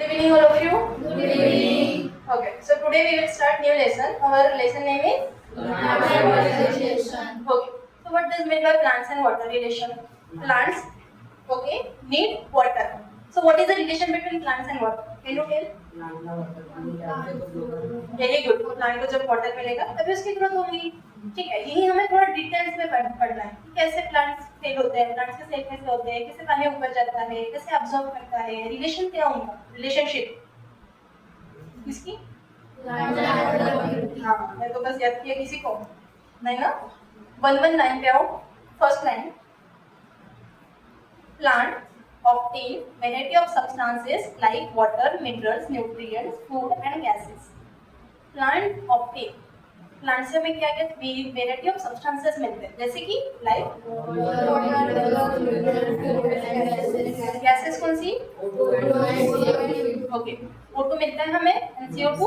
Good evening, all of you. Good evening. Okay, so today we will start new lesson. Our lesson name is Water relation. Okay. So what does mean by plants and water relation? Plants, okay, need water. So what is the relation between plants and water? Can you tell? Very good. Plant को जब water मिलेगा तभी उसकी growth होगी. ठीक है, यही हमें थोड़ा डिटेल्स में पढ़ना है कि कैसे प्लांट्स फेल होते हैं, प्लांट्स के सेल कैसे होते हैं, कैसे पानी ऊपर जाता है, कैसे अब्सॉर्ब करता है, रिलेशन क्या होगा, रिलेशनशिप किसकी. हाँ, मैं तो बस याद किया किसी को नहीं ना. 119 पे आओ. First line. Plant obtain variety of substances like water, minerals, nutrients, food and gases. Plant obtain. Plant से हमें क्या क्या वेराइटी ऑफ सब्सटेंसेस मिलते हैं, जैसे कि लाइक गैसेस कौन सी. ओके, O2 मिलता है हमें and CO2.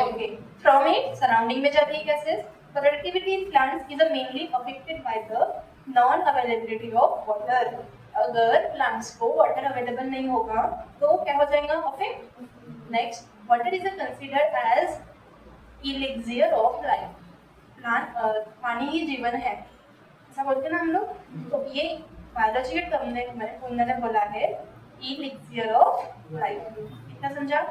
Okay, from it surrounding में जाती है gases. Productivity in plants is mainly affected by the non availability of water. अगर प्लांट्स को वाटर अवेलेबल नहीं होगा तो क्या हो जाएगा, affect. Next, water is considered as elixir of life. पानी ही जीवन है, ऐसा बोलते हैं ना हम लोग. तो ये बायोलॉजी के टर्म में उन्होंने बोला है इलिक्सियर ऑफ लाइफ. कितना समझा.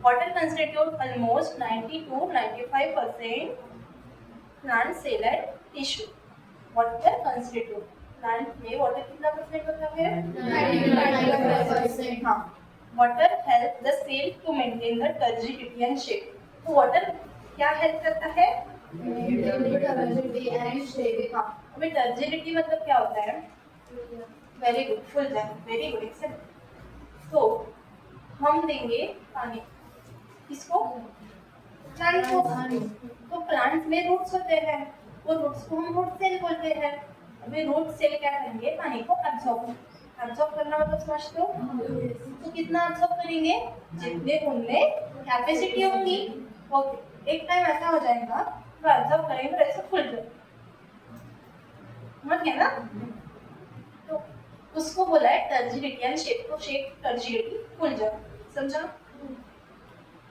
Water constitutes almost 90 to 95% plant cell and tissue. Water constitute plant में water कितना परसेंट होता है. 95%. हाँ. Water help the cell to maintain the turgidity and shape. तो water क्या help करता है. हाँ. अभी turgidity मतलब क्या होता है. वेरी गुड, फुल जाए. Very good, excellent. तो हम देंगे पानी किसको, प्लांट को. तो प्लांट में रूट्स होते हैं, वो रूट्स को हम रूट सेल बोलते हैं. अभी रूट सेल क्या करेंगे, पानी को एब्सॉर्ब करना मतलब समझते हो. तो कितना एब्सॉर्ब करेंगे, जितने उनमें कैपेसिटी होगी. ओके, एक टाइम ऐसा हो जाएगा तो एब्सॉर्ब करेंगे तो ऐसे फुल जाए, समझ गए ना. तो उसको बोला है टर्जिडिटी एंड शेप. तो शेप टर्जिडिटी, फुल जाए. समझा.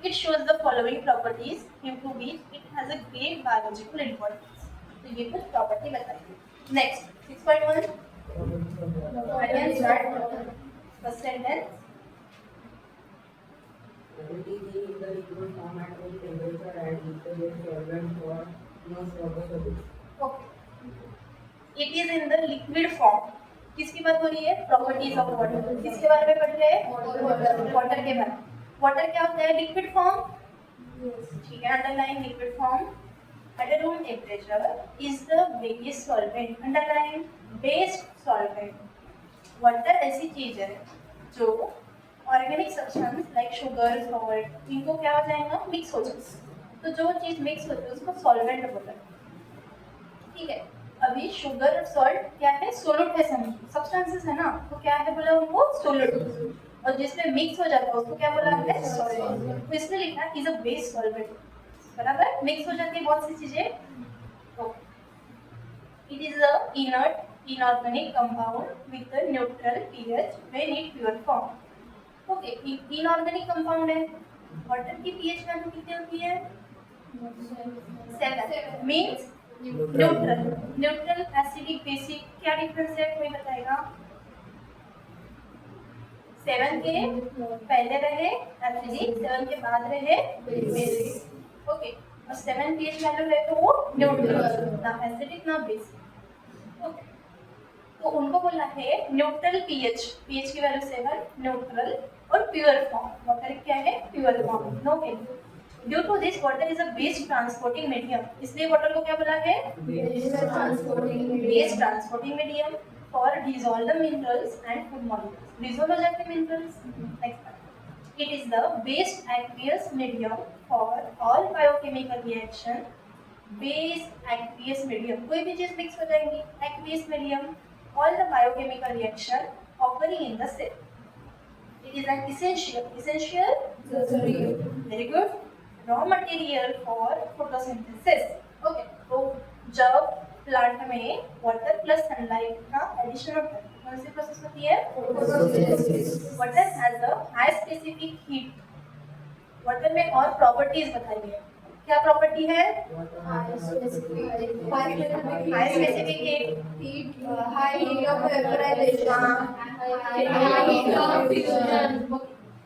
It shows the following properties due to which it has a great biological importance. तो ये कुछ प्रॉपर्टी बताइए. Next 6.1. I can start first sentence. Okay. It is in the liquid form. किसकी बात हो रही है, प्रॉपर्टीज ऑफ वाटर. किसके बारे में पढ़ रहे हैं, वाटर के बारे में. वाटर क्या होता है, लिक्विड फॉर्म. ठीक है, underline liquid form at a room temperature is the basic solvent. Underline based solvent. Water ऐसी चीज है जो organic substance like sugar, salt, इनको क्या हो जाएगा, मिक्स हो जाएगा. तो जो चीज मिक्स होती है उसको सॉल्वेंट बोलते हैं. ठीक है. अभी शुगर और सॉल्ट क्या है, सोलूट है, सब्सटेंसेस है ना. तो क्या है बोला उनको, सोलूट. और जिसमें मिक्स हो जाता है उसको क्या बोला है, सॉल्वेंट. तो इसमें लिखा है इज अ बेस सॉल्वेंट. बराबर, मिक्स हो जाती है बहुत सी चीजें. तो it is a inert inorganic compound with a neutral pH when in pure form. Okay, inorganic compound है. वाटर की पीएच वैल्यू कितनी होती है, 7. Means neutral. Neutral, acidic, basic, क्या डिफरेंस है, कोई बताएगा. 7 के पहले रहे एसिडिक, 7 के बाद रहे बेसिक. ओके, और 7 पीएच वैल्यू है तो वो न्यूट्रल, ना एसिडिक ना बेसिक. ओके, तो उनको बोला है न्यूट्रल पीएच. पीएच की वैल्यू 7, न्यूट्रल और प्योर फॉर्म. वाटर क्या है, pure form, no chemical. Due to this water is a base transporting medium. इसलिए वाटर को क्या बोला है, base transporting medium for dissolve the minerals and food molecules. Dissolve हो जाते हैं minerals. Next, it is the base aqueous medium for all biochemical reaction. Base aqueous medium, कोई भी चीज मिक्स हो जाएंगी. Aqueous medium, all the biochemical reaction occurring in the cell. It is an essential, very good, raw material for photosynthesis. Okay, तो जब plant में water plus sunlight का addition होता है कौन सी प्रोसेस होती है? Water has a high specific heat. Water में और प्रॉपर्टीज बताइए, क्या प्रॉपर्टी है? High specific heat, high heat of vaporization, high heat of diffusion.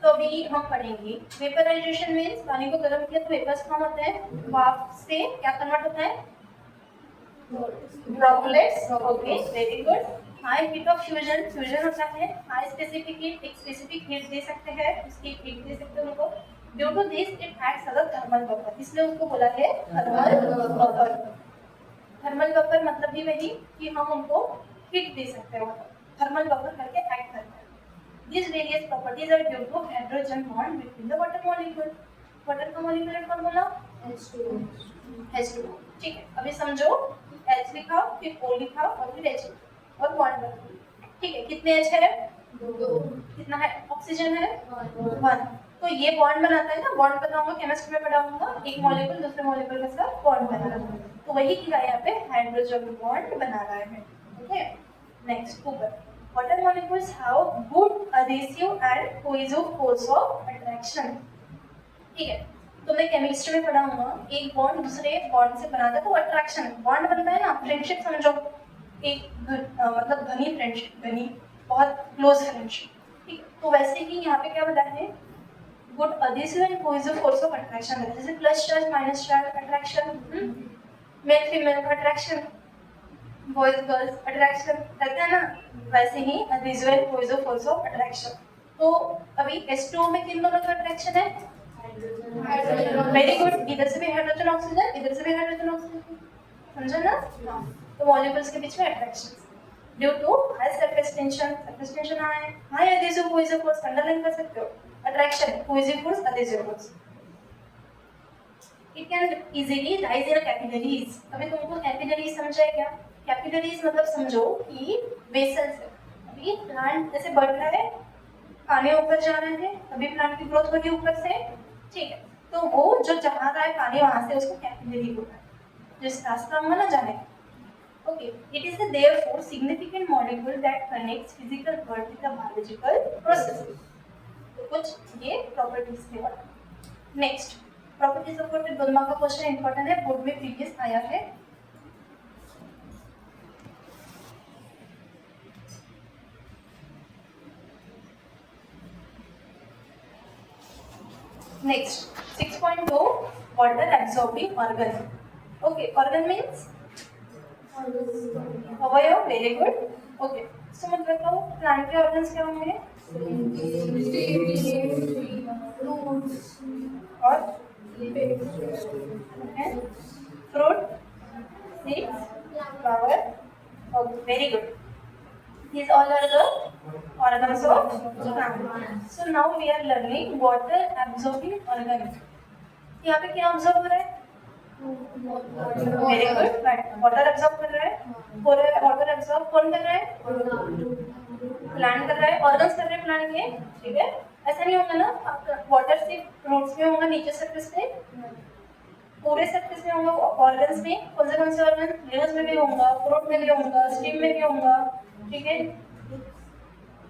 तो अभी हम पढ़ेंगे वेपराइजेशन मीन्स पानी को गर्म किया तो वेपर्स फॉर्म होते हैं, वाफ से क्या कन्वर्ट होता है? Droplets. Okay, very good. High heat of fusion, fusion होता है हाई स्पेसिफिक हीट, एक स्पेसिफिक हीट दे सकते हैं, उसकी हीट दे सकते हैं उनको। Due to this it acts as a thermal vapour, इसलिए उसको बोला है थर्मल वेपर। थर्मल वेपर मतलब भी वही कि हम उनको हीट दे सकते हैं, थर्मल वेपर करके एक्ट करते हैं। These various properties are due to hydrogen bond between the water molecule. Water का मॉलिक्यूलर फॉर्मूला H2O। ठीक है, अभी समझो H लिखा, फिर O लिखा और फिर H और बॉन्ड बना। ठीक है, कितने H है? 2। कितना है? ऑक्सीजन है 1। तो ये बॉन्ड बनाता है ना, बॉन्ड बताऊंगा केमिस्ट्री में पढ़ाऊंगा, एक मॉलिक्यूल दूसरे मॉलिक्यूल के साथ बॉन्ड बना रहा है, तो वही की यहाँ पे हाइड्रोजन बॉन्ड बना रहा है। ओके, नेक्स्ट ऊपर water molecules have good adhesive and cohesive force of attraction। ठीक है, तुमने केमिस्ट्री में पढ़ा होगा, एक बॉन्ड दूसरे बॉन्ड से बनाता है तो अट्रैक्शन बॉन्ड बनता है ना। फ्रेंडशिप समझो, एक मतलब घनी फ्रेंडशिप, घनी बहुत क्लोज फ्रेंडशिप। ठीक है, तो वैसे ही यहाँ पे क्या बताया है? Good adhesive and cohesive force of attraction, जैसे plus charge minus charge attraction, male female attraction, boys girls attraction करते हैं ना, वैसे ही विजुअल कोइजो फोर्स ऑफ अट्रैक्शन। तो अभी H2O में किन दोनों का अट्रैक्शन है? वेरी गुड, इधर से भी हाइड्रोजन ऑक्सीजन, इधर से भी हाइड्रोजन ऑक्सीजन, समझो ना? तो मॉलिक्यूल्स के बीच में attraction due to high surface tension, surface tension आए, high adhesive cohesive force, underline कर सकते हो, attraction cohesive force adhesive force. It can easily rise in capillaries. अभी तुमको कैपिलरीज समझा है क्या? कैपिलरीज मतलब समझो कि वेसल्स है, अभी प्लांट जैसे बढ़ रहा है, पानी ऊपर जा रहे हैं, अभी प्लांट की ग्रोथ होगी ऊपर से। ठीक है, तो वो जो जा रहा है पानी वहां से, उसको कैपिलरी बोलते हैं, जिस रास्ता होगा ना जाने का। Okay, it is therefore significant molecule that connects physical world with the biological processes. तो कुछ ये प्रॉपर्टीज थे। Next properties of water, 2 mark का क्वेश्चन इंपॉर्टेंट है, बोर्ड में प्रीवियस आया है। Next 6.2 water absorbing organ। Okay, organ means अवयव, वेरी गुड। ओके, सो मत बताओ प्लांट के ऑर्गन्स क्या होंगे? और fruit, seeds, flower. Okay, very good. These all are the organs of plant। So now we are learning water absorbing organ। यहाँ पे क्या ऑब्जर्व हो रहा है? वेरी गुड, वाटर एब्जॉर्ब कर रहा है। वाटर एब्जॉर्ब कौन कर रहा है? प्लांट कर रहा है, ऑर्गन्स कर रहे हैं प्लांट के। ठीक है, ऐसा नहीं होगा ना, वाटर सिर्फ रूट्स में होगा, नीचे सरफेस पे, पूरे सरफेस में होगा। ऑर्गन्स में कौन से ऑर्गन? लीव्स में भी होगा, फ्रूट में भी होगा, स्टीम में भी होगा। ठीक है,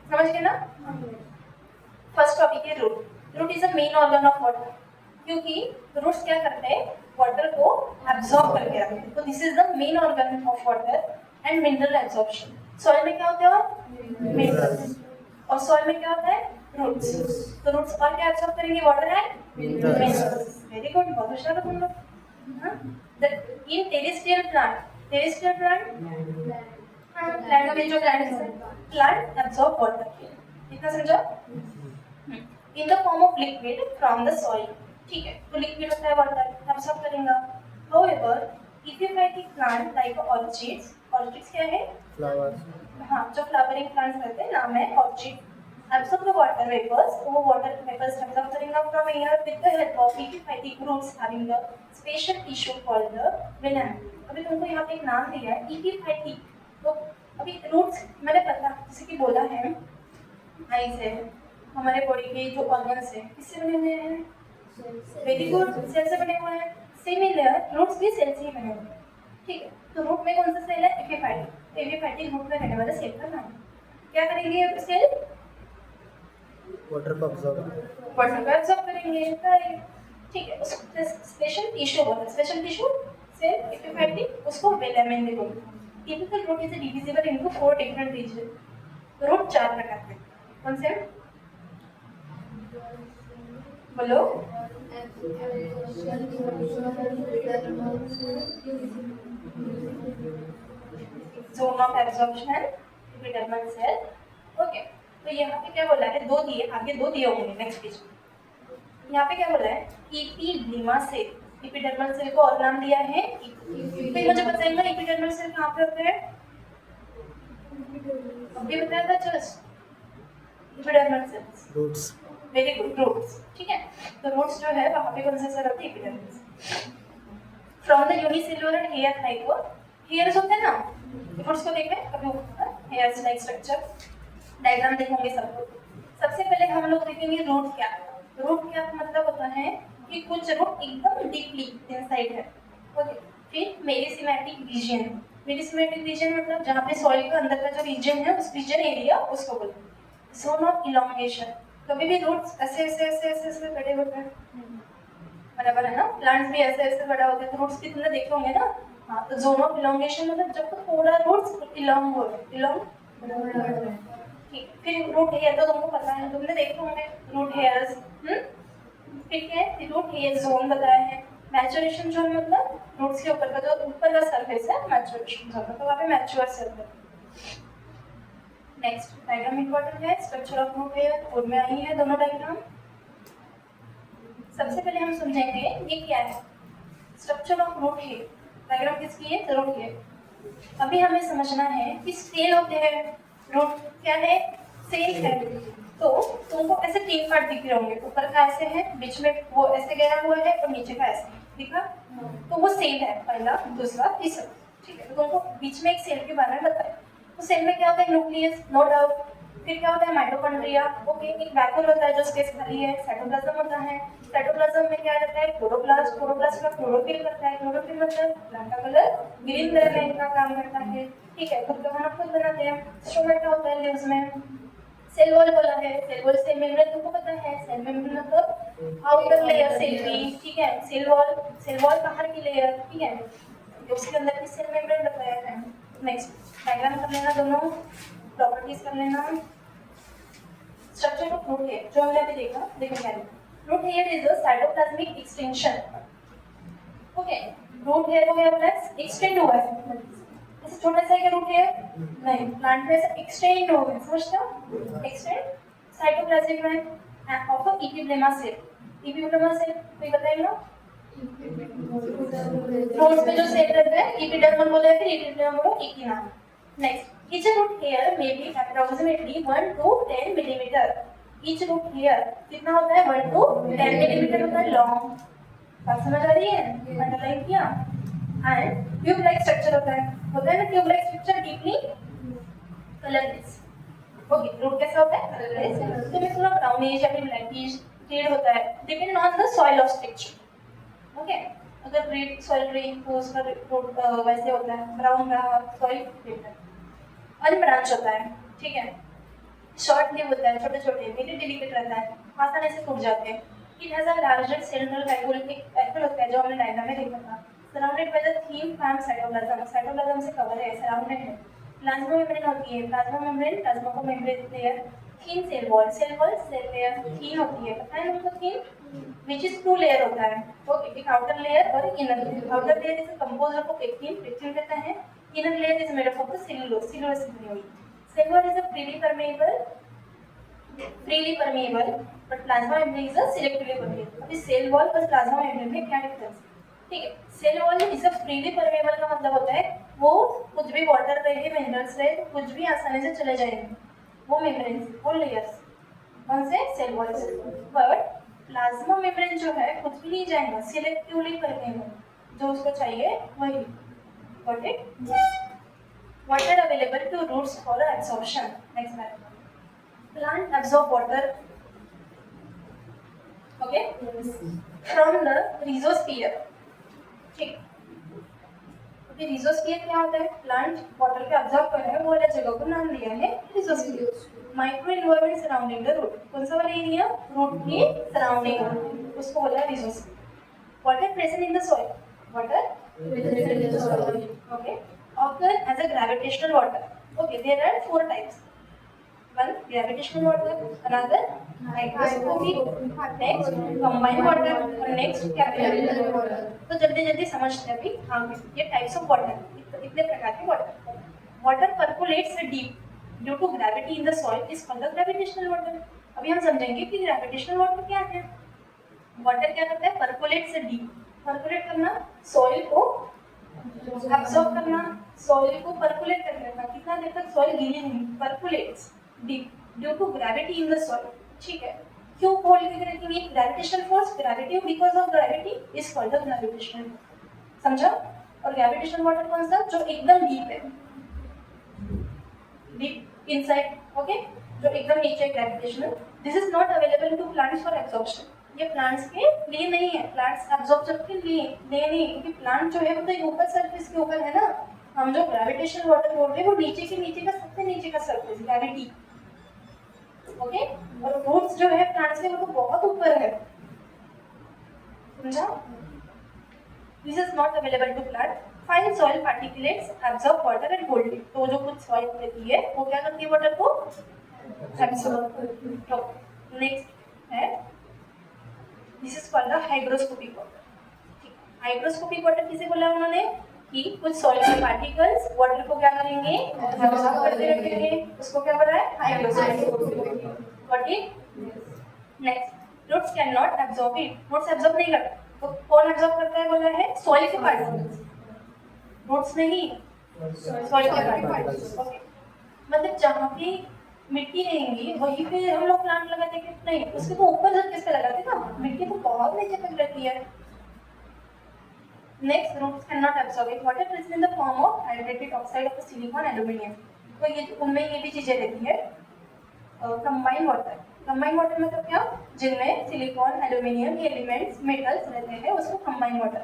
समझ गए ना? फर्स्ट टॉपिक है root. Root is a main organ of water, क्योंकि रूट्स क्या करते हैं? वाटर को एब्जॉर्ब करके रखते हैं। तो this is the main organ of water and mineral absorption. Soil में क्या होता है? मिनरल्स। और सॉइल में क्या होता है? रूट्स। तो रूट्स और क्या एब्जॉर्ब करेंगे? Water and minerals. Very good, बहुत होशियार हो तुम लोग। In terrestrial plant, terrestrial plant plant में जो प्लांट एब्जॉर्ब वाटर, इतना समझा? In the form of liquid from the soil. ठीक है, तो लिक्विड होता है वाटर, एब्जॉर्ब करेगा। However epiphytic plant like orchids, orchids क्या है? फ्लावर्स। हाँ, जो फ्लावरिंग प्लांट्स रहते हैं, नाम है orchid. Absorb the water vapours, वो वाटर वेपर्स एब्जॉर्ब करेगा from air with the help of epiphytic roots having the special tissue called the velamen. अभी तुमको यहाँ पे एक नाम दिया है इपिफाइटिक, तो अभी रूट्स मैंने पता जैसे कि बोला है, आइज है, हमारे बॉडी के जो ऑर्गन्स है किससे बने हुए हैं? वेरी गुड, सेल से बने हुए हैं। सिमिलर रूट्स भी सेल से ही बने हुए हैं। ठीक है, तो रूट में कौन सा सेल है? एपिफाइटिक। एपिफाइटिक रूट में रहने वाला सेल का नाम। क्या करेंगे सेल? वाटर को ऑब्जॉर्ब वाटर को एब्जॉर्ब करेंगे, राइट। ठीक है, स्पेशल टिश्यू होता है, स्पेशल टिश्यू सेल एपिफाइटिक, उसको वेलामेन भी बोलते हैं। Typical root is divisible into 4 different region. Root 4 प्रकार के, कौन से? बोलो। Zone of absorption, epidermal cell. Okay, तो यहाँ पे क्या बोला है, दो दिए, आगे दो दिए होंगे नेक्स्ट पेज में। यहाँ पे क्या बोला है, एपिडर्मा सेल, एपिडर्मल सेल को और नाम दिया है। फिर मुझे बताएंगे एपिडर्मल सेल कहाँ पे होते हैं? अभी बताया था just, epidermal cells, roots very good, roots. ठीक है, तो रूट्स जो है वहाँ पे कौन से सेल होते हैं? Epidermal. From the unicellular hair fibre, hairs होते हैं ना, रूट्स को देखें अभी हेयर्स लाइक स्ट्रक्चर डायग्राम देखेंगे सब लोग। सबसे पहले हम लोग देखेंगे रूट कैप। रूट कैप मतलब होता है कि कुछ रूट एकदम डीपली इनसाइड है। ओके, फिर मेरिस्टेमेटिक रीजन, मेरिस्टेमेटिक रीजन मतलब जहाँ पे सॉइल का अंदर का जो रीजन है उस रीजन एरिया उसको बोलते हैं। जोन ऑफ इलॉन्गेशन, कभी भी रूट्स ऐसे ऐसे ऐसे ऐसे ऐसे बड़े होते हैं, बराबर है ना, प्लांट्स भी ऐसे ऐसे बड़ा होते हैं, तो रूट्स भी तुमने देखे होंगे ना। हाँ, तो जोन ऑफ इलॉन्गेशन मतलब जब तक थोड़ा रूट्स इलॉन्ग हो, इलॉन्ग। ठीक, फिर रूट हेयर तो तुमको पता है, तुमने देखे होंगे रूट हेयर्स। ठीक है, रूट हेयर जोन बताया है। मैच्योरेशन जोन मतलब रूट्स के ऊपर का जो ऊपर का सरफेस है, मैच्योरेशन जोन, तो वहाँ पे मैच्योर सेल है। नेक्स्ट डायग्राम इंपॉर्टेंट है, structure of root hair, board में आई है दोनों डायग्राम। सबसे पहले हम समझेंगे ये क्या है, structure of root hair. Diagram किसकी है? Root hair. अभी हमें समझना है कि सेल होते हैं, रूट क्या है? सेल है। तो तुमको ऐसे 3 पार्ट दिख रहे होंगे, ऊपर का ऐसे है, बीच में वो ऐसे गया हुआ है और नीचे का ऐसे दिखा, तो वो सेल है, पहला, दूसरा, तीसरा। ठीक है, तो तुमको बीच में एक सेल के बारे में बताया। तो सेल में क्या होता है? Nucleus, no doubt. फिर क्या होता है? माइटोकॉन्ड्रिया। ओके, एक वैक्यूल होता है जो स्पेस खाली है, साइटोप्लाज्म होता है। साइटोप्लाज्म में क्या रहता है? क्लोरोप्लास्ट। क्लोरोप्लास्ट का क्लोरोफिल करता है, क्लोरोफिल मतलब प्लांट का कलर ग्रीन कलर में इनका काम करता है। ठीक है, खुद का खाना खुद बनाते हैं। स्टोमेटा होता है लीव्स में। सेल वॉल बोला है, सेल वॉल सेल मेम्ब्रेन तुमको पता है, सेल मेम्ब्रेन मतलब आउटर लेयर सेल की। ठीक है, सेल वॉल बाहर की लेयर। ठीक है, जो उसके अंदर की सेल मेम्ब्रेन बताया है। नेक्स्ट डायग्राम कर लेना, दोनों प्रॉपर्टीज कर लेना। स्ट्रक्चर ऑफ रूट हेयर जो हमने अभी देखा, देखो क्या है, root hair is a cytoplasmic extension. Okay, root hair को क्या बोला है? एक्सटेंड हुआ है। ऐसे छोटा सा है रूट हेयर नहीं, प्लांट में ऐसे एक्सटेंड हो गया, समझते हो? एक्सटेंड साइटोप्लाज्मिक में of epiblema cell. Epiblema cell कोई बताएगा? रूट्स में जो सेल रहता है एपिडर्मल बोला है, फिर एपिब्लेमा बोलो, एक ही नाम। Next, each root hair may be approximately 1 to 10 millimeter. Each root hair कितना होता है? 1 to 10 millimeter होता है लॉन्ग। बात समझ आ रही है? अंडरलाइन किया। एंड ट्यूब लाइक स्ट्रक्चर होता है ना, tube like structure deeply colourless. Okay, root कैसा होता है? कलरलेस। तो में थोड़ा ब्राउनिश या फिर ब्लैकिश शेड होता है, depend on the soil of structure. Okay, अगर रेड सॉइल रही तो उसका रूट वैसे होता है, ब्राउन रहा सॉइल रेड है। अनब्रांच होता है, ठीक है, शॉर्ट लिव होता है, छोटे छोटे, वेरी डेलिकेट रहता है, आसानी से टूट जाते हैं। It has a larger central vacuole, एक वैक्यूल होता है जो हमने डायग्राम में देखा था, surrounded by the thin film cytoplasm, cytoplasm से कवर है, सराउंडेड है। प्लाज्मा मेम्ब्रेन होती है, प्लाज्मा मेम्ब्रेन, प्लाज्मा को membrane layer, thin cell wall, cell layer thin होती है, पता है ना हमको थिन, which is 2 लेयर होता है। ओके, एक आउटर लेयर और एक inner layer. Outer layer is composed of pectin, pectin कहता है। Inner layer is made up of the cellulose, cellulose से बनी हुई। Cell wall is a freely permeable, but plasma membrane is a selectively permeable। अभी cell wall और plasma membrane में क्या difference है? ठीक है, cell wall is a freely permeable का मतलब होता है वो कुछ भी वाटर रहे, मिनरल्स रहे, तो कुछ भी आसानी से चले जाएंगे, वो मेम्ब्रेन, वो लेयर्स कौन से? सेल वॉल से। बट प्लाज्मा मेम्ब्रेन जो है कुछ भी नहीं जाएगा, सिलेक्टिवली परमेबल, जो उसको चाहिए वही। Got it? Water available to roots for absorption. Next paragraph, plant absorb water, okay, from the rhizosphere। ठीक, क्योंकि रिजोस्फीयर क्या होता है, प्लांट वाटर के ऑब्जर्व कर रहे हैं, वो वाला जगह को नाम दिया है rhizosphere. Micro environment surrounding the root, कौन सा वाला एरिया, रूट के सराउंडिंग, उसको बोला है rhizosphere. Water present in the soil, water okay occur as a gravitational water. Okay, there are 4 types. One gravitational water, another hygroscopic, next combined water और next capillary water. तो जल्दी जल्दी समझते हैं अभी आगे ये टाइप्स ऑफ वाटर, इतने प्रकार के water. Water percolates deep due to gravity in the soil is called the gravitational water. अभी हम समझेंगे कि ग्रेविटेशनल वाटर क्या है। वाटर क्या करता है, परकोलेट से डीप, परकोलेट करना सॉइल को एब्सॉर्ब करना, सॉइल को परकुलेट करके रखना, कितना देर तक सॉइल गीली नहीं, percolates deep due to gravity in the soil. ठीक है, क्यों होल्ड करके रखेंगे, gravitational force, gravity because of gravity is called the gravitational, समझा। और ग्रेविटेशनल वाटर कौन सा, जो एकदम डीप है, डीप इनसाइड, ओके, जो एकदम नीचे gravitational. This is not available to plants for absorption, ये प्लांट्स के लिए नहीं है, प्लांट्स एब्जॉर्प्शन के लिए नहीं, क्योंकि प्लांट जो है वो तो ऊपर सरफेस के ऊपर है ना। हम जो ग्रेविटेशनल वाटर बोल रहे हैं वो नीचे का सबसे नीचे का सरफेस, ग्रेविटी, ओके। और रूट्स जो है प्लांट्स के वो तो बहुत ऊपर है, समझा। This is not available to plant. Fine soil particulates absorb water and hold it, तो जो कुछ सॉइल रहती है वो क्या करती है, वाटर को एब्जॉर्ब। तो नेक्स्ट है, this is called the hygroscopic water. Hygroscopic water किसे बोला उन्होंने, कि कुछ सॉइल के पार्टिकल्स वाटर को क्या करेंगे, एब्जॉर्ब करते रखेंगे, उसको क्या बोला है, hygroscopic. Got it. Next, roots can not absorb it, roots absorb नहीं करता, तो कौन एब्जॉर्ब करता है, बोला है सॉइल के पार्टिकल्स, रूट्स नहीं, सॉइल के पार्टिकल्स, ओके। मतलब जहाँ पे मिट्टी रहेंगी वहीं पे हम लोग प्लांट लगाते हैं, नहीं उसके तो ऊपर जब किस पे लगाते ना, मिट्टी तो बहुत नीचे तक रहती है। Next, roots can not absorb it, water present in the form of hydrated oxide of silicon aluminium, तो ये उनमें ये भी चीजें रहती है। कंबाइंड वाटर, कंबाइंड वाटर मतलब क्या, जिनमें सिलिकॉन एल्यूमिनियम के एलिमेंट्स मेटल्स रहते हैं, उसको combined water.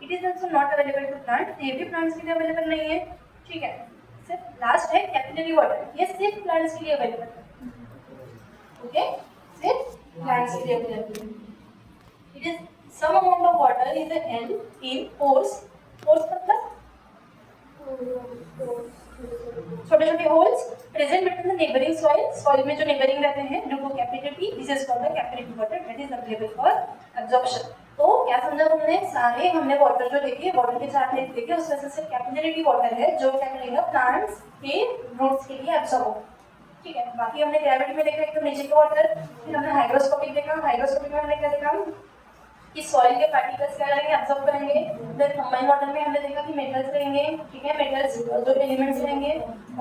It is also not available to plant, ये भी प्लांट्स के लिए अवेलेबल नहीं है, ठीक है। लास्ट है कैपिलरी वाटर, ये सिर्फ प्लांट्स के लिए अवेलेबल है, ओके, सिर्फ प्लांट्स के लिए अवेलेबल है। It is some amount of water is held in pores, pores मतलब छोटे छोटे holes present between the neighbouring soil, soil में जो नेबरिंग रहते हैं, due to capillarity, this is called the capillary water that is available for absorption. तो क्या समझा तुमने, सारे हमने वाटर जो देखे, वाटर के चार टाइप देखे, उसमें से सिर्फ कैपिलरी वाटर है जो क्या करेगा, प्लांट्स के रूट्स के लिए एब्जॉर्ब होगा, ठीक है। बाकी हमने ग्रेविटी में देखा एकदम नीचे का वाटर, फिर हमने हाइग्रोस्कोपिक देखा, हाइग्रोस्कोपिक में हमने क्या देखा कि सॉइल के पार्टिकल्स क्या करेंगे, एब्जॉर्ब करेंगे। देन कंबाइंड वाटर में हमने देखा कि मेटल्स रहेंगे, ठीक है, मेटल्स जो एलिमेंट्स रहेंगे।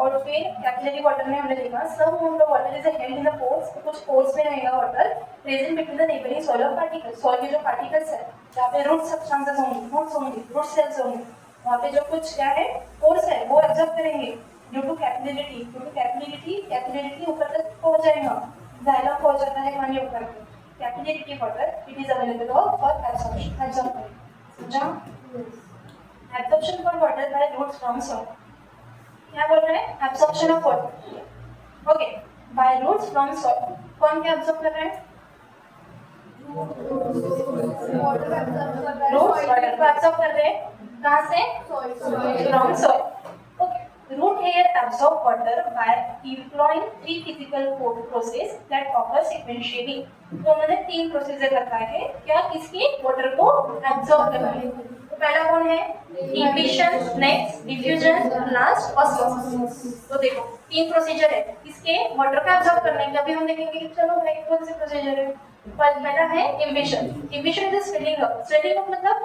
और फिर कैपिलरी वाटर में हमने देखा some amount of water is held in the pores, कुछ पोर्स में रहेगा water present between the neighbouring soil of particles, soil के जो पार्टिकल्स है जहाँ पे रूट सब्सटेंसेस होंगे, रूट सेल्स होंगे, वहाँ पे जो कुछ क्या है, पोर्स है, वो एब्जॉर्ब करेंगे ड्यू टू कैपिलरिटी, कैपिलरिटी ऊपर तक पहुँच जाएगा, जाइलम पहुँच जाता है पानी ऊपर। Capillary water, it is available for absorption. Absorption for water by roots from soil. क्या बोल रहे हैं? Absorption of water. Okay. By roots from soil. कौन क्या absorb कर रहा है? Roots water को absorb कर रहे हैं. कहाँ से? From soil. Okay. Root hair absorb water by employing three physical process that occur sequentially. तो उन्होंने 3 प्रोसीजर बताए हैं क्या, किसके, वाटर को एब्जॉर्ब करने के। तो पहला कौन है, इम्बिशन, नेक्स्ट डिफ्यूजन, लास्ट ऑस्मोसिस। तो देखो 3 प्रोसीजर है किसके, वाटर को एब्जॉर्ब करने के। अभी हम देखेंगे कि चलो भाई कौन से प्रोसीजर है। पहला है imbibition, imbibition is swelling up, swelling up मतलब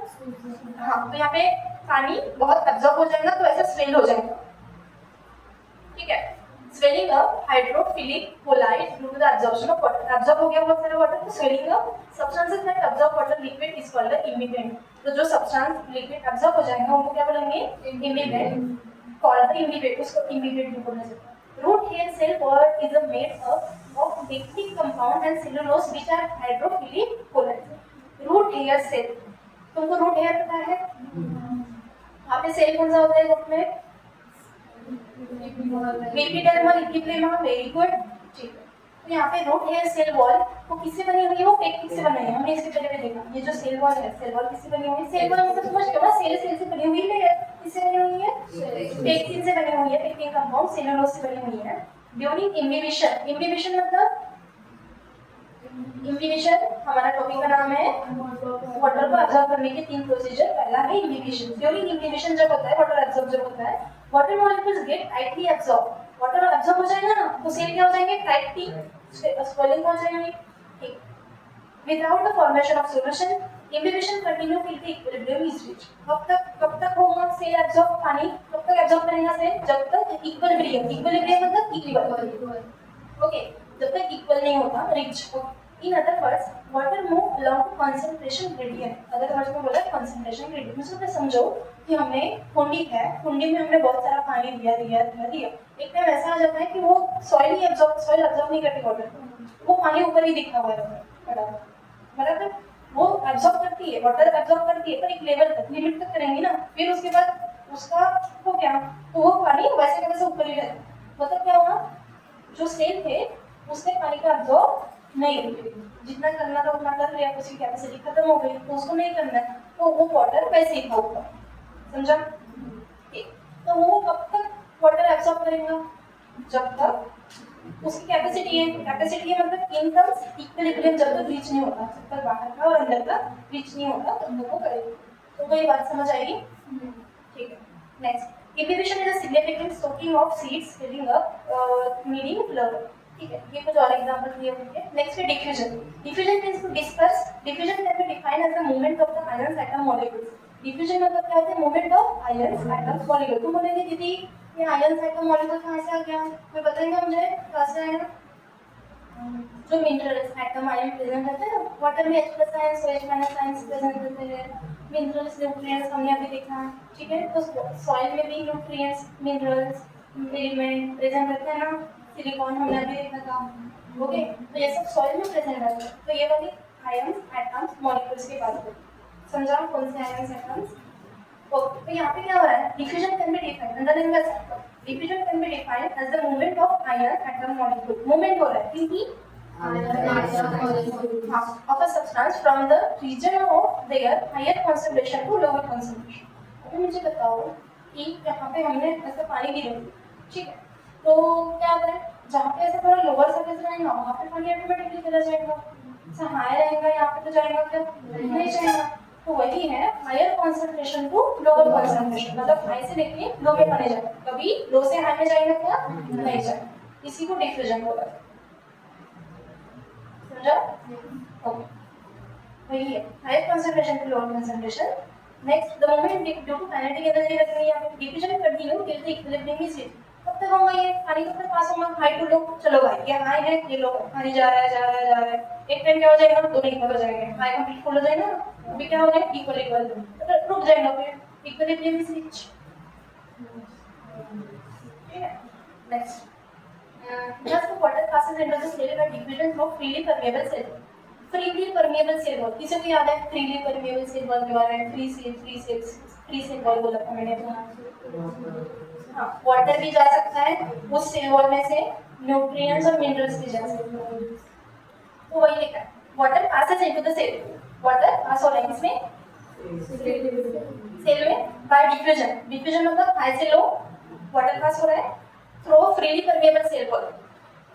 हाँ, तो यहाँ पे पानी बहुत एब्जॉर्ब हो जाएगा तो ऐसा स्वेल हो जाएगा, ठीक है। Swelling up hydrophilic colloid due to the absorption of water, absorb हो गया बहुत सारा वाटर, तो swelling up substances that absorb water liquid is called the imbibant. तो जो सब्सटेंस लिक्विड एब्जॉर्ब हो जाएगा उनको क्या बोलेंगे, इम्बिबेंट, कॉल्ड द इम्बिबेंट, उसको इम्बिबेंट भी बोला जाता है। Root hair cell wall is made up of basic compound and cellulose which are hydrophilic colloid. Root hair cell, तुमको रूट हेयर पता है, वहाँ पे सेल कौन सा होता है ग्रुप में? विपिडर्मल इक्विलिब्रियम, वेरी गुड। ठीक है, तो यहाँ पे रूट हेयर सेल वॉल वो किससे बनी हुई है? वो पेक्टिन से बनी है, हमने इसके पहले भी देखा। ये जो सेल वॉल है, सेल वॉल किससे बनी हुई है? सेल वॉल मतलब समझ गए ना, सेल सेल से बनी हुई है। किससे बनी हुई है? पेक्टिन से बनी हुई है। पेक्टिन कंपाउंड सेलुलोज से बनी हुई है। ड्यूरिंग इम्बिबिशन, इम्बिबिशन मतलब इम्बिबिशन हमारा टॉपिक का नाम है वाटर को एब्जॉर्ब करने के 3 प्रोसीजर। पहला है इम्बिबिशन। ड्यूरिंग इम्बिबिशन जब होता है, वाटर एब्जॉर्ब जब होता है, water molecules get tightly absorb. Water absorb हो जाएगा ना तो सेल क्या हो जाएंगे? टाइटली स्वेलिंग हो जाएगी। ठीक, without the formation of solution imbibition continue till the equilibrium is reached. कब तक होगा सेल एब्जॉर्ब? पानी कब तक एब्जॉर्ब करेगा सेल? जब तक इक्विलिब्रियम, इक्विलिब्रियम मतलब इक्वल, ओके, जब तक इक्वल नहीं होता, rich. In other words water move along concentration gradient. Other words में बोला कंसंट्रेशन ग्रेडियंट मतलब समझो कि हमने कुंडी है, कुंडी में हमने बहुत सारा पानी दिया एक टाइम ऐसा आ जाता है कि वो सॉइल एब्जॉर्ब नहीं करती वाटर, वो पानी ऊपर ही दिखा हुआ है बराबर। वो एब्जॉर्ब करती है, वाटर एब्जॉर्ब करती है, पर एक लेवल तक, लिमिट तक करेंगी ना, फिर उसके बाद उसका तो क्या, तो वो पानी वैसे का वैसे ऊपर ही रहता। मतलब क्या हुआ, जो सेल थे उसने पानी का एब्जॉर्ब नहीं, जितना करना था उतना कर लिया, उसकी कैपेसिटी खत्म हो गई, तो उसको नहीं करना है, तो वो वाटर वैसे ही था ऊपर। समझा? तो वो कब तक वाटर एब्जॉर्ब करेगा? जब तक उसकी कैपेसिटी है मतलब इन टर्म्स इक्विलिब्रियम जब तक रीच नहीं होता, जब तक बाहर का और अंदर का रीच नहीं होता तब तक वो करेगी। तो वही बात समझ आएगी? ठीक है, next imbibition is a significant stocking of seeds filling up needing flower. ठीक है, ये कुछ और एग्जांपल दिए होंगे। नेक्स्ट है diffusion. Diffusion means to disperse. Diffusion can be defined as the movement of the ions atom molecules. Diffusion मतलब क्या होता है? Movement of ions atom molecule. तुम बोलेंगे दीदी ये आयंस एटम मॉलिक्यूल कहाँ से आ गया? मैं बताएंगे मुझे कहाँ से आया? जो मिनरल्स एटम आयन प्रेजेंट रहते हैं, वाटर में H+ ion, OH- ion present रहते हैं। मिनरल्स, न्यूट्रिएंट्स हमने अभी देखा, ठीक है। तो सॉइल में भी न्यूट्रिएंट्स, मिनरल्स, एलिमेंट प्रेजेंट रहते हैं ना। सिलिकॉन हमने अभी देखा था, ओके। तो ये सब सॉइल में प्रेजेंट रहते हैं। तो ये वाली आयंस, एटम्स, मॉलिक्यूल्स की बात करें। समझा कौन से आयंस, एटम्स? ओके, तो यहाँ पे क्या हो रहा है? Diffusion can be defined under the sector. Diffusion can be defined as the movement of ion atom molecule. Movement हो रहा है क्योंकि of a substance from the region of their higher concentration to lower concentration. अभी मुझे बताओ कि यहाँ पे हमने ऐसे पानी गिर रही, ठीक है, तो क्या होता है? जहाँ पे ऐसा थोड़ा लोअर सरफेस रहेगा वहाँ पे पानी ऑटोमेटिकली चला जाएगा। ऐसा हाई रहेगा यहाँ पे तो जाएगा क्या? नहीं जाएगा। तो वही है higher concentration to lower concentration, मतलब हाई से लेके लो में पानी जाएगा, कभी लो से हाई में जाएगा क्या? नहीं जाएगा। इसी को डिफ्यूजन बोला है। समझा? ओके, वही है higher concentration to lower concentration. Next the moment due to kinetic energy रख रही है यहाँ पे। Diffusion continue till the equilibrium is reached. कब तक होगा ये? पानी कब तक पास होगा? High to low. चलो भाई ये हाई है, ये लो, पानी जा रहा है। एक टाइम क्या हो जाएगा? दोनों इक्वल हो जाएंगे, हाई कंप्लीट फुल हो जाएगा, अभी क्या हो गया? इक्वल तो रुक जाएगा, फिर इक्विलिब्रियम इज रीच्ड। ठीक है, next just the water passes into the cell by diffusion through freely permeable cell wall. Freely permeable cell wall किसे को याद है? freely permeable cell wall के बारे में? free cell wall बोला था मैंने अपना। हाँ, वाटर भी जा सकता है उस सेल वॉल में से, न्यूट्रिएंट्स और मिनरल्स भी जा सकते हैं। तो वही लिखा है water passes into the cell. Water pass हो रहा है किसमें? सेल में बाय डिफ्यूजन। डिफ्यूजन मतलब हाई से लो वाटर पास हो रहा है through freely permeable cell wall.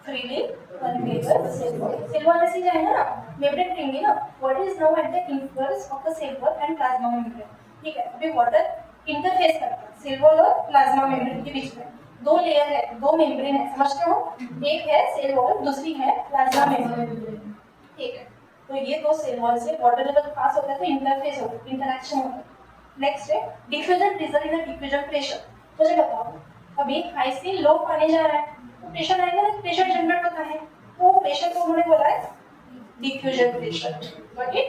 Freely permeable cell wall, cell wall में से जाएगा ना, मेम्ब्रेन रहेंगे ना। What is now at the interface of the cell wall and plasma membrane. ठीक है, अभी वाटर इंटरफेस करता है सेल वॉल और प्लाज्मा मेम्ब्रेन के बीच में। दो लेयर है, दो मेम्ब्रेन है, समझते हो? एक है सेल वॉल, दूसरी है प्लाज्मा मेम्ब्रेन। ठीक है, तो ये दो सेल वॉल से वाटर जब पास होता है तो इंटरफेस होता है, इंटरेक्शन होता है। नेक्स्ट है diffusion result in diffusion pressure. मुझे बताओ अभी हाई से लो पानी जा रहा है तो प्रेशर आएगा ना, प्रेशर जनरेट होता है, तो प्रेशर को उन्होंने बोला है diffusion pressure. But it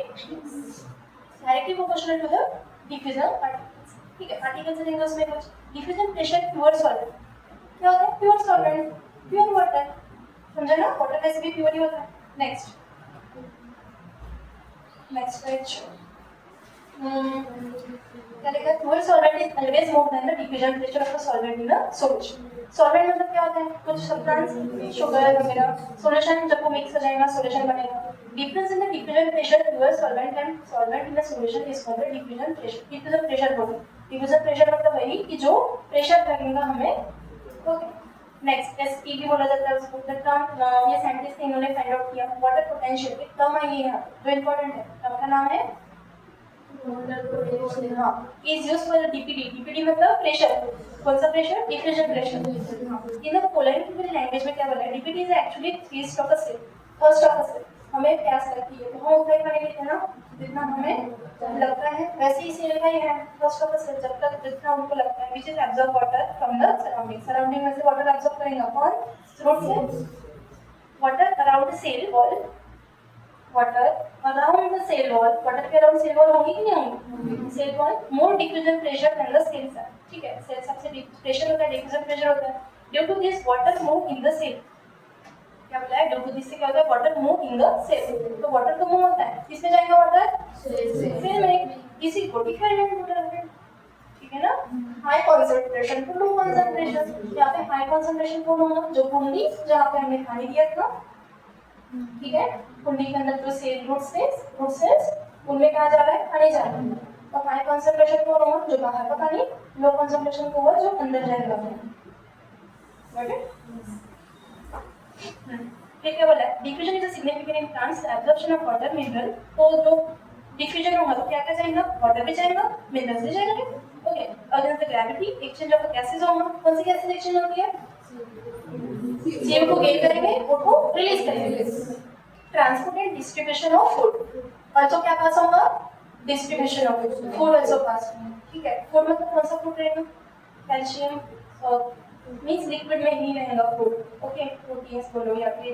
directly proportional to the diffusion particles. ठीक है, पार्टिकल्स रहेंगे उसमें कुछ। डिफ्यूजन प्रेशर प्योर सॉल्वेंट क्या होता है? Pure solvent, pure water. समझा ना? वाटर वैसे भी प्योर ही होता है। नेक्स्ट पेज क्या लिखा है? Fluid solvent is always more than the diffusion pressure of the solvent in a solution. Solvent मतलब क्या होता है? कुछ सब्सटेंस, शुगर वगैरह, सॉल्यूशन जब वो मिक्स हो जाएगा सॉल्यूशन बनेगा. Difference in the diffusion pressure fluid solvent and solvent in a solution is called the diffusion pressure. diffusion pressure बोलते हैं. diffusion pressure मतलब वही कि जो प्रेशर लगेगा हमें. ओके. नेक्स्ट एसपी भी बोला जाता है उसको. द टर्म ये साइंटिस्ट इन्होंने फाइंड आउट किया. वाटर पोटेंशियल एक टर्म आई है यहाँ जो इम्पोर्टेंट है. टर्म का नाम है हाँ is use for DPD. DPD मतलब प्रेशर. कौन सा प्रेशर? Diffusion pressure. In the following की लैंग्वेज में क्या बोला है? DPD is actually thirst of a cell. Thirst of a cell हमें प्यास लगती है तो हम उतना ही पानी लेते हैं ना जितना हमें लगता है. वैसे ही सेल का ही है थर्स्ट ऑफ अ सेल. जब तक जितना उनको लगता है which is absorb water from the surrounding. Surrounding में से वाटर एब्जॉर्ब करेंगे कौन? रूट से. Water around the cell wall. Water around the cell wall. Water के अराउंड सेल वॉल होगी कि नहीं होगी? Cell wall more diffusion pressure than the cell side. ठीक है. सेल सबसे प्रेशर होता है, डिफ्यूजन प्रेशर होता है. Due to this water move in the cell. क्या बोला है? ड्यू टू दिस से क्या होता है? Water move in the cell. तो वाटर तो मूव होता है. किसमें जाएगा वाटर? सेल में. इसी को डिफाइंड वाटर है. ठीक है ना. High concentration to low concentration. यहाँ पे हाई कंसंट्रेशन कौन होगा? जो कुंडी जहाँ पे हमने पानी दिया था. ठीक है. कुंडी के अंदर जो सेल रूट सेल्स उनमें कहाँ जा रहा है? पानी जा रहा है. तो हाई कंसंट्रेशन कौन होगा? जो बाहर का पानी. लो कंसंट्रेशन को होगा जो अंदर जाएगा. ओके. ठीक है. बोला diffusion is a significant in plants absorption of water mineral. तो जो डिफ्यूजन होगा तो क्या क्या जाएगा? वाटर भी जाएगा, मिनरल्स भी जाएंगे. Okay. Against the gravity exchange of gases होगा. कौन सी गैसेस एक्सचेंज होती है? CO2 को गेन करेंगे, O2 को रिलीज करेंगे. Transport and distribution of food. also क्या पास होगा? डिस्ट्रीब्यूशन ऑफ फूड also पास. ठीक है. फूड मतलब कौन सा फूड रहेगा? कैल्शियम मीन्स लिक्विड में ही रहेगा फूड. ओके. प्रोटीन्स बोलो या फिर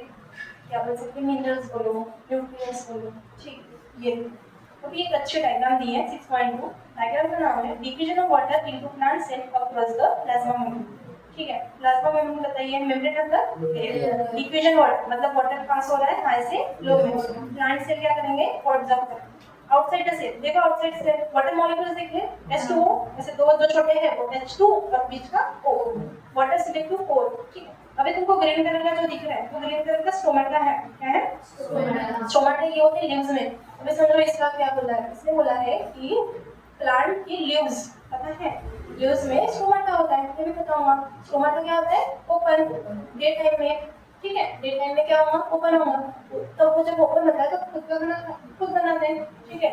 क्या बोल सकते हैं? मिनरल्स बोलो, न्यूट्रिएंट्स बोलो. ठीक. ये तो एक अच्छे डायग्राम दी है 6.2. डायग्राम का नाम है diffusion of water into plant cell across the plasma membrane. ठीक है. प्लाज्मा मेम्ब्रेन बताइए मेम्ब्रेन मतलब डिफ्यूजन वाटर मतलब वाटर पास हो रहा है हाई से लो में. प्लांट सेल क्या करेंगे? ऑब्जर्व करेंगे. आउटसाइड द सेल देखो. आउटसाइड सेल वाटर मॉलिक्यूल्स देखिए. H2O ऐसे दो छोटे हैं वो H2 और बीच का O. Water select to 4. ठीक है. अभी तुमको ग्रीन कलर का जो दिख रहा है वो ग्रीन कलर का स्टोमेटा है. क्या है? स्टोमेटा. ये होते हैं लीव्स में. अभी समझो इसका क्या बोला है. इसने बोला है कि प्लांट की लीव्स पता है लीव्स में स्टोमेटा होता है. ये भी पता होगा. स्टोमेटा क्या होता है? ओपन. डे टाइम में. ठीक है. डे टाइम में क्या होगा? ओपन होगा. तो वो जब ओपन होता है तो खुद का खाना खुद बनाते हैं. ठीक है.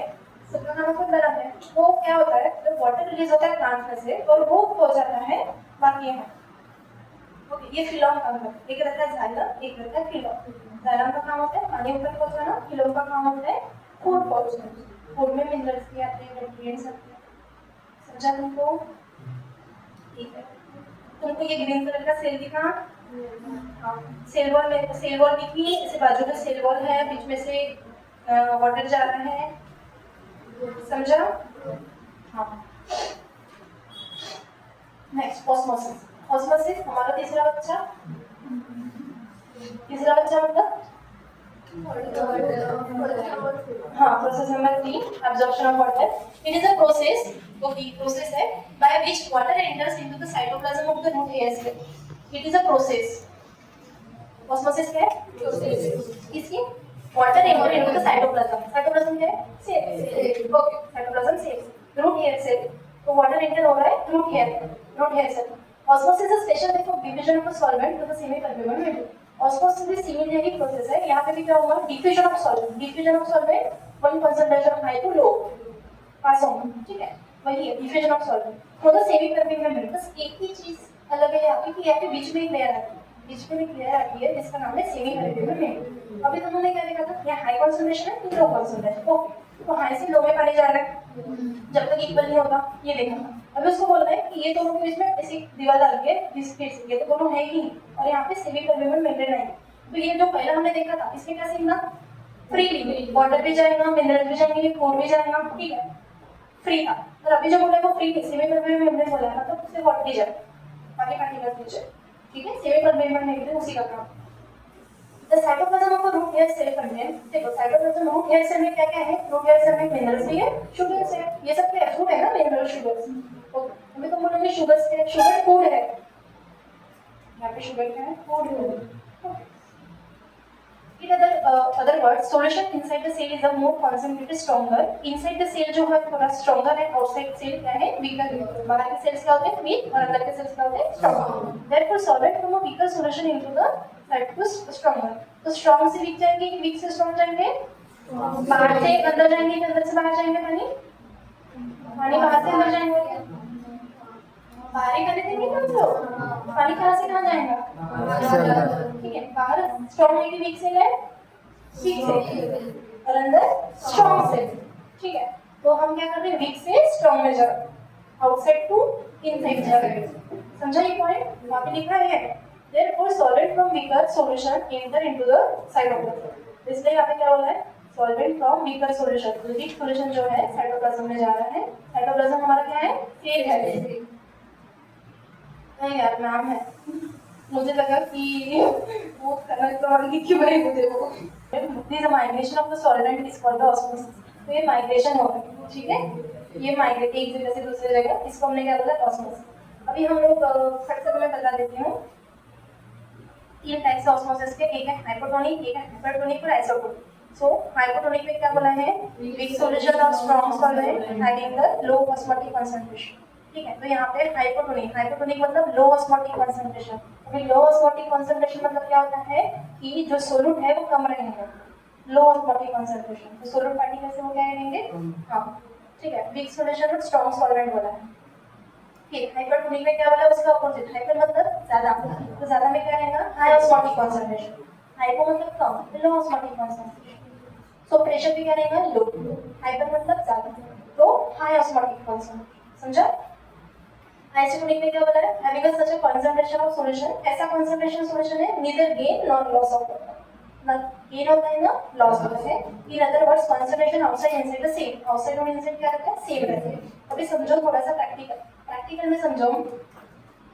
खुद का खाना खुद बनाते हैं. वो क्या होता है? जब वाटर रिलीज होता है प्लांट में से और वो हो जाता है बाकी यहाँ. ओके. ये फिलॉम का मतलब एक रहता है जाइलम, एक रहता है फिलॉम. जाइलम का काम होता है पानी ऊपर पहुंचाना. फिलॉम का काम होता है फूड पहुंचाना. फूड में मिनरल्स भी आते हैं, न्यूट्रिएंट्स आते हैं. समझा तुमको? ठीक है. तुमको ये ग्रीन कलर का सेल दिखा. हाँ. सेल वॉल दिखी. इसे बाजू में सेल वॉल है, बीच में से वाटर जा रहा है. समझा? हाँ. Next osmosis. ऑस्मोसिस हमारा तीसरा बच्चा मतलब हाँ process number 3 absorption of water. It is a process process है by which water enters into the cytoplasm of the root hair cell. It is a process. Osmosis क्या है? प्रोसेस. इसकी water enter into the cytoplasm. Cytoplasm क्या है? Cell. Okay. Cytoplasm cell root hair cell. तो water enter हो रहा है root hair cell. Osmosis is special type of diffusion of solvent to the semi permeable medium. Osmosis भी similarly process है. यहाँ पे भी क्या होगा? Diffusion of solvent one concentration high to low pass होगा. ठीक है. वही है diffusion of solvent through the semi permeable medium. बस एक ही चीज अलग है यहाँ पे कि यहाँ पे बीच में एक लेयर आती है. बीच में एक लेयर आती है जिसका नाम है सेमी परमेबल मीडियम. अभी तुमने क्या देखा था? यहाँ हाई कंसंट्रेशन है कि लो कंसंट्रेशन. ओके. तो हाई से लो में पानी जा रहा है जब तक इक्वल नहीं होगा. ये देखा था. अभी उसको बोलना है कि ये दोनों के बीच में ऐसी दीवार डाल के जिस फिर से ये तो दोनों है ही और यहाँ पे सेमी परमेबल मेम्ब्रेन है. तो ये जो पहला हमने देखा था इसमें क्या सीन था? फ्रीली वाटर भी जाएगा, मिनरल भी जाएंगे, फूड भी जाएगा. ठीक है. फ्री था. और अभी जो बोला है वो फ्री नहीं. सेमी परमेबल मेम्ब्रेन बोला है मतलब उससे वाटर भी जाएगा पानी पार्टिकल्स नीचे. ठीक है. सेमी परमेबल मेम्ब्रेन उसी का काम. The cytoplasm of a root root hair cell contain, देखो साइटोप्लाज्म रूट हेयर सेल में क्या क्या है? रूट हेयर सेल में मिनरल्स भी है, शुगर्स है, ये सब क्या है? फूड है ना, मिनरल शुगर्स। ओके, अभी तुम बोलोगे शुगर्स क्या है? शुगर फूड है, यहाँ पे शुगर क्या है? फूड है। In other words, solution inside the cell is a more concentrated, stronger. Inside the cell जो है थोड़ा stronger है, outside cell क्या है? Weaker है। बाहर के cells क्या होते हैं? Weak और अंदर के cells क्या होते हैं? Strong. Therefore, solvent from a weaker solution into the side to stronger. तो strong से weak जाएंगे, weak से strong जाएंगे, बाहर से अंदर जाएंगे, अंदर से बाहर जाएंगे पानी, पानी बाहर से अंदर जाएंगे, बाहर ही करने देंगे तुम लोग, पानी कहाँ से कहाँ जाएगा? ठीक है, बाहर स्ट्रॉन्ग है कि वीक सेल है? वीक सेल और अंदर स्ट्रॉन्ग सेल। ठीक है, तो हम क्या कर रहे हैं? वीक से स्ट्रॉन्ग में जा रहे हैं, आउटसाइड टू इनसाइड जा रहे हैं। समझा ये पॉइंट? वहाँ पे लिखा है therefore solvent from weaker solution enter into the cytoplasm। इसलिए यहाँ पे क्या बोला है? solvent from weaker solution, तो weak solution जो है साइटोप्लाज्म में जा रहा है। साइटोप्लाज्म हमारा क्या है? सेल है। नहीं यार नाम है, मुझे लगा कि वो करना तो क्यों नहीं मुझे वो। This migration of the solvent is called the osmosis. तो ये माइग्रेशन हो रहा है, ठीक है? ये माइग्रेट एक जगह से दूसरी जगह, इसको हमने क्या बोला? ऑस्मोसिस। अभी हम लोग फट से मैं बता देती हूँ, तीन टाइप्स ऑफ ऑस्मोसिस के, एक है हाइपोटोनिक, एक है हाइपरटोनिक और आइसोटोनिक। सो हाइपोटोनिक में क्या बोला है? Weak solution of strong solvent having the low osmotic concentration. ठीक है, तो यहाँ पे हाइपोटोनिक, हाइपोटोनिक मतलब लो ऑस्मोटिक कंसंट्रेशन। अभी लो ऑस्मोटिक कंसंट्रेशन मतलब क्या होता है कि जो सोल्यूट है वो कम रहेगा, लो ऑस्मोटिक कंसंट्रेशन, तो सोल्यूट पार्टिकल्स से वो क्या रहेंगे? हाँ, ठीक है। वीक सॉल्यूशन में स्ट्रॉन्ग सॉल्वेंट बोला है। ठीक, हाइपरटोनिक में क्या बोला? उसका अपोजिट, हाइपर मतलब ज्यादा, तो ज्यादा में क्या रहेगा? High osmotic concentration. हाइपो मतलब कम, लो ऑस्मोटिक कंसंट्रेशन। सो प्रेशर भी क्या रहेगा? लो। हाइपर मतलब ज्यादा, तो हाई ऑस्मोटिक कंसंट्रेशन। समझा? आइसोटोनिक में क्या बोला है? Having such a concentration of solution, ऐसा कंसंट्रेशन सॉल्यूशन है neither gain nor loss of water, ना गेन होता है ना लॉस होता है। In other words concentration outside inside the same, outside और इनसाइड क्या रहता है? सेम रहता है। अभी समझो थोड़ा सा प्रैक्टिकल, प्रैक्टिकल में समझो।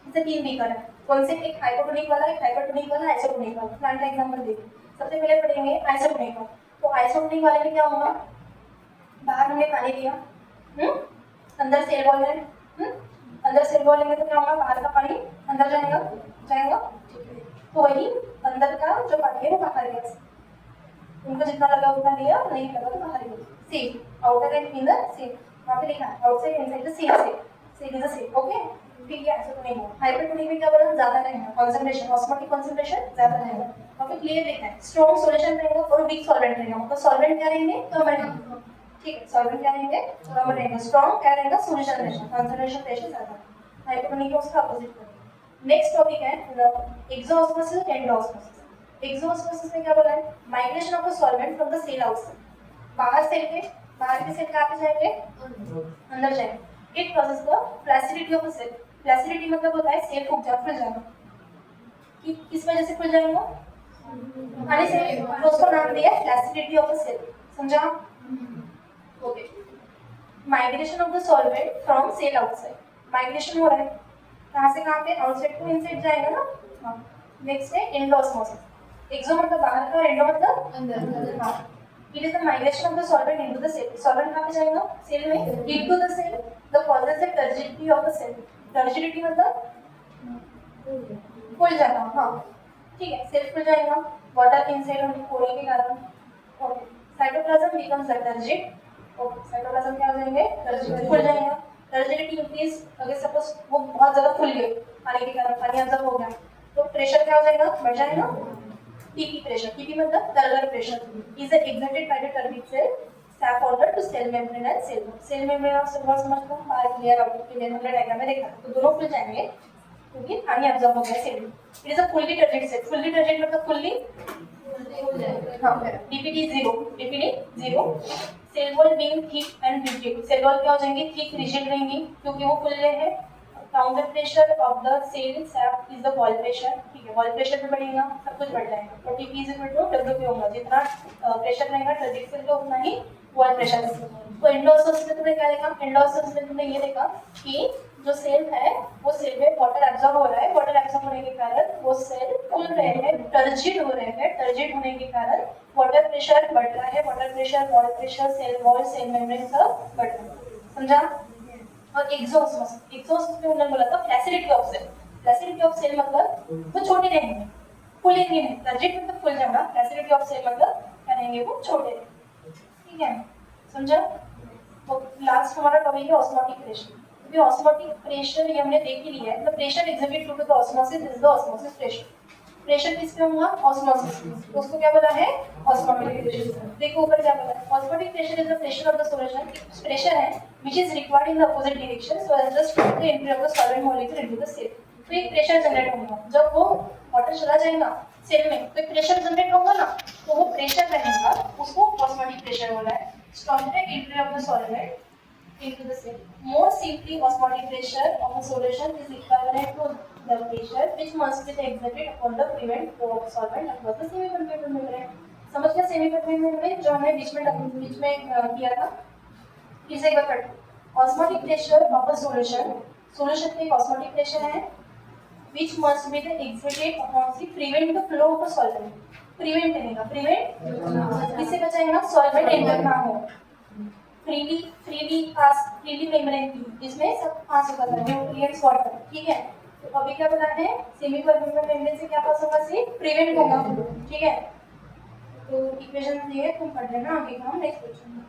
जैसे तीन बीकर है, कौन से? एक हाइपोटोनिक वाला, एक हाइपरटोनिक वाला, आइसोटोनिक वाला। प्लांट का एग्जांपल देखिए, सबसे पहले पढ़ेंगे आइसोटोनिक का। तो आइसोटोनिक वाले में क्या होगा? बाहर हमने पानी दिया, अंदर सेल वॉल है, अंदर सेल वॉल लेंगे तो क्या होगा? बाहर का पानी अंदर जाएगा, जाएगा। तो वही अंदर का जो पानी है वो बाहर गया, उनको जितना लगा उतना लिया, नहीं लगा तो बाहर गया। Same outer and inner same, वहाँ पे लिखा है outside inside the same, same is the same. Okay, ठीक है। ऐसा तो नहीं हो। हाइपरटोनिक में क्या बोला? ज्यादा रहेगा कंसंट्रेशन, ऑस्मोटिक कंसंट्रेशन ज्यादा रहेगा। वहाँ पे क्लियर लिखा है स्ट्रॉन्ग सॉल्यूशन रहेगा और वीक सॉल्वेंट रहेगा। मतलब सॉल्वेंट क्या रहेंगे? कम रहेंगे, ठीक है। सॉल्वेंट क्या रहेंगे? कम रहेगा। स्ट्रॉन्ग क्या रहेगा? सॉल्यूशन रहेगा, कंसंट्रेशन प्रेशर ज्यादा। हाइपोटोनिक का उसका अपोजिट करेंगे। नेक्स्ट टॉपिक है एक्सोऑस्मोसिस एंड एंडोऑस्मोसिस। एक्सोऑस्मोसिस में क्या बोला है? Migration of the solvent from the cell outside, बाहर सेल के, बाहर के सेल कहाँ पे जाएंगे? अंदर जाएंगे। It causes the flaccidity of the cell. Flaccidity मतलब होता है सेल फूक जा, खुल जाना। किस वजह से खुल जाएगा? पानी से, तो उसको नाम दिया फ्लैसिडिटी ऑफ द सेल। समझा? Okay. Migration of the solvent from cell outside, migration हो रहा है कहाँ से कहाँ पे? आउटसाइड टू इनसाइड जाएगा ना। हाँ। नेक्स्ट है एंडोऑस्मोसिस। एक्सो मतलब बाहर का और एंडो मतलब अंदर। हाँ, it is the migration of the solvent into the cell. Solvent कहाँ पे जाएगा? सेल में। Into the cell the causes the turgidity of the cell. Turgidity मतलब खुल जाना। हाँ, ठीक है, सेल खुल जाएगा वाटर इनसाइड होने के कारण। Okay, cytoplasm becomes turgid. Okay, cytoplasm क्या हो जाएंगे? टर्जिड, खुल जाएगा। टर्जिडिटी इंक्रीज, अगर सपोज वो बहुत ज्यादा खुल गए पानी के कारण, पानी अंदर हो गया, तो प्रेशर क्या हो जाएगा? बढ़ जाएगा। टीपी प्रेशर, टीपी मतलब turgor pressure, is exerted by the turbid cell sap order to cell membrane and cell wall. Cell membrane और सेल वॉल समझ लो, बाहर क्लियर आउटर क्लियर, हमने डायग्राम में देखा, तो दोनों खुल जाएंगे क्योंकि पानी अब्जॉर्ब हो गया सेल में। It is a fully turgid cell. Fully turgid मतलब फुल्ली, हाँ, DPT zero, DPT zero. Cell wall being thick and rigid, cell wall क्या हो जाएंगे? थिक रिजिड रहेंगी क्योंकि वो खुल रहे हैं। Counter pressure of the cell sap is the wall pressure, ठीक है। वॉल प्रेशर भी बढ़ेगा, सब कुछ बढ़ जाएगा। और TP is equal to W P होगा, जितना प्रेशर रहेगा टर्जिड सेल का उतना ही वॉल प्रेशर। तो एंडोऑस्मोसिस में तुमने क्या देखा? एंडोऑस्मोसिस में तुमने ये देखा कि जो सेल है वो सेल में वाटर एब्जॉर्ब हो रहा है, वाटर एब्जॉर्ब होने के कारण वो सेल खुल रहे हैं, टर्जिड हो रहे हैं, टर्जिड होने के कारण वाटर प्रेशर बढ़ रहा है, water pressure, wall pressure, cell wall, cell membrane सब बढ़ रहा है, समझा? और एग्जॉस्मोसिस, एग्जॉस्ट में उन्होंने बोला था flaccidity of cell, flaccidity of cell मतलब वो छोटे रहेंगे, फूलेंगे नहीं, टर्जिट मतलब फूल जाना, फ्लैसिडिटी ऑफ सेल मतलब क्या रहेंगे, वो छोटे रहेंगे, ठीक है, समझा? तो लास्ट हमारा टॉपिक है ऑस्मोटिक प्रेशर। क्योंकि ऑस्मोटिक प्रेशर ये हमने देख ही लिया है, the pressure exhibit to the osmosis is the osmosis pressure. Pressure किस पे होगा? ऑस्मोसिस, तो उसको क्या बोला है? Osmotic pressure. देखो ऊपर क्या बोला है, osmotic pressure is the pressure of the solution, pressure है which is required in the opposite direction so as just the entry of the solvent molecule into the cell. तो एक प्रेशर जनरेट होगा, जब वो वाटर चला जाएगा cell में तो एक प्रेशर जनरेट होगा ना, तो वो प्रेशर रहेगा, उसको ऑस्मोटिक प्रेशर बोला है। Stop the entry of the solvent into the cell. More simply, osmotic pressure of a solution is equivalent to the pressure which must be exerted upon the prevent flow of solvent across the semi-permeable membrane. समझ गया semi-permeable membrane जो हमने बीच में किया था? फिर से एक बार पढ़ो। Osmotic pressure of a solution, solution में एक osmotic pressure है, which must be exerted upon the prevent the flow of a solvent. Prevent करेगा, प्रिवेंट किससे बचाएगा? सॉल्वेंट एंटर ना हो, फ्रीली मेम्ब्रेन की, जिसमें सब पास होगा था, न्यूट्रिएंट्स वाटर, ठीक है? तो अभी क्या बता है, सेमी परमेबल मेम्ब्रेन से क्या पास होगा? से प्रिवेंट होगा, ठीक है? तो इक्वेशन ये तुम पढ़ लेना, आगे का हम नेक्स्ट क्वेश्चन